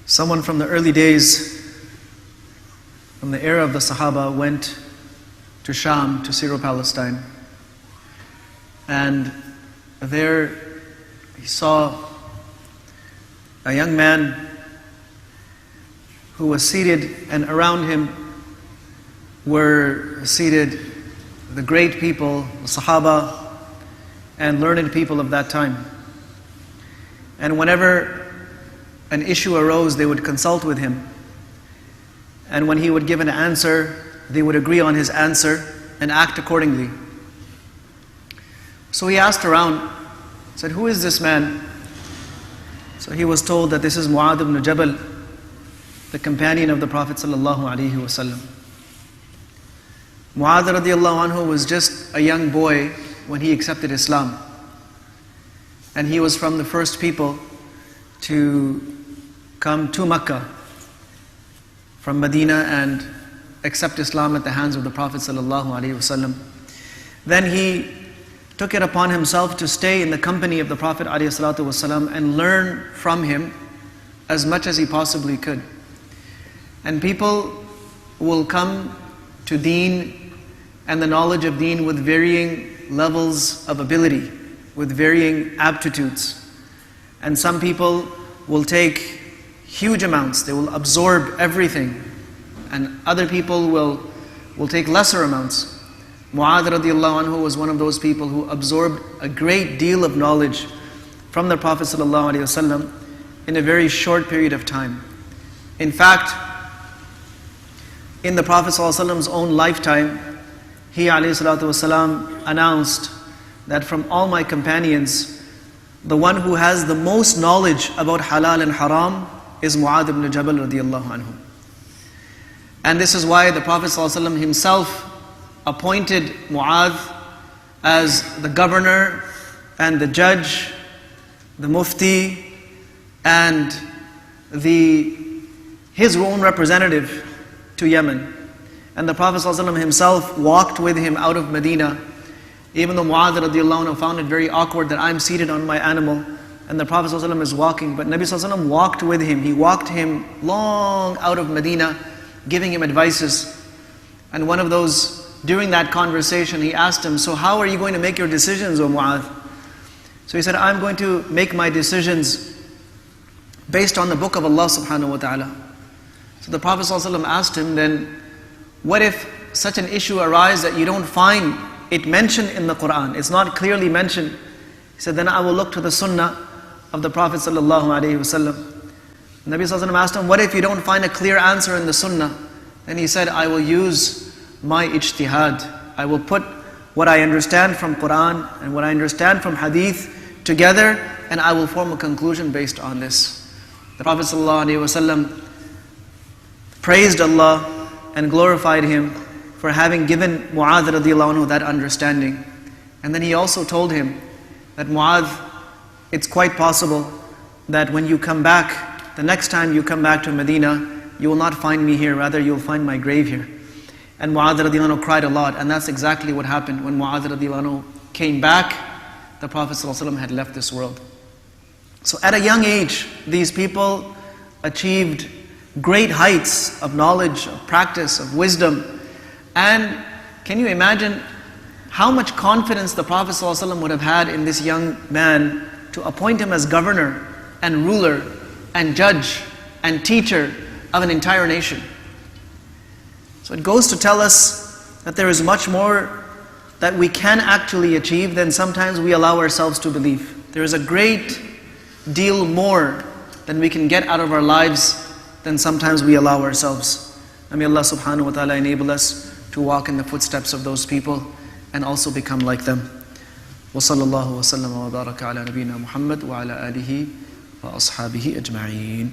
Someone from the early days, from the era of the Sahaba, went to Sham, to Syro-Palestine. And there he saw a young man who was seated, and around him were seated the great people, the Sahaba, and learned people of that time. And whenever an issue arose, they would consult with him. And when he would give an answer, they would agree on his answer and act accordingly. So he asked around, said, "Who is this man?" So he was told that this is Mu'adh ibn Jabal, the companion of the Prophet sallallahu alaihi wasallam. Mu'adh radiallahu anhu was just a young boy when he accepted Islam. And he was from the first people to come to Mecca from Medina and accept Islam at the hands of the Prophet sallallahu alaihi wasallam. Then he took it upon himself to stay in the company of the Prophet alaihi salatu wasallam and learn from him as much as he possibly could. And people will come to deen and the knowledge of deen with varying levels of ability, with varying aptitudes. And some people will take huge amounts, they will absorb everything. And other people will take lesser amounts. Mu'adh radiallahu anhu was one of those people who absorbed a great deal of knowledge from the Prophet sallallahu alaihi wasallam in a very short period of time. In fact, in the Prophet sallallahu alaihi wasallam's own lifetime, he alayhi salatu wasalam announced that from all my companions, the one who has the most knowledge about halal and haram is Mu'adh ibn Jabal radiallahu anhu. And this is why the Prophet ﷺ himself appointed Mu'adh as the governor and the judge, the mufti, and his own representative to Yemen. And the Prophet ﷺ himself walked with him out of Medina, even though Mu'adh radiallahu anhu found it very awkward that I'm seated on my animal and the Prophet ﷺ is walking. But Nabi ﷺ walked with him. He walked him long out of Medina, giving him advices. And one of those, during that conversation, he asked him, "So how are you going to make your decisions, O Mu'adh?" So he said, "I'm going to make my decisions based on the book of Allah subhanahu wa ta'ala." So the Prophet ﷺ asked him, "Then what if such an issue arises that you don't find it mentioned in the Quran? It's not clearly mentioned." He said, "Then I will look to the sunnah of the Prophet sallallahu alaihi wasallam." Nabi sallallahu alaihi wasallam asked him, "What if you don't find a clear answer in the sunnah?" Then he said, "I will use my ijtihad. I will put what I understand from Quran and what I understand from hadith together, and I will form a conclusion based on this." The Prophet sallallahu alaihi wasallam praised Allah and glorified him for having given Mu'adh radiallahu anhu that understanding. And then he also told him that, "Mu'adh, it's quite possible that when you come back, the next time you come back to Medina, you will not find me here, rather you'll find my grave here." And Mu'adh radiallahu anhu cried a lot, and that's exactly what happened. When Mu'adh radiallahu anhu came back, the Prophet ﷺ had left this world. So at a young age, these people achieved great heights of knowledge, of practice, of wisdom. And can you imagine how much confidence the Prophet ﷺ would have had in this young man to appoint him as governor and ruler and judge and teacher of an entire nation? So it goes to tell us that there is much more that we can actually achieve than sometimes we allow ourselves to believe. There is a great deal more than we can get out of our lives than sometimes we allow ourselves. And may Allah subhanahu wa ta'ala enable us to walk in the footsteps of those people and also become like them. وصلى الله وسلم وبارك على نبينا محمد وعلى آله وأصحابه أجمعين.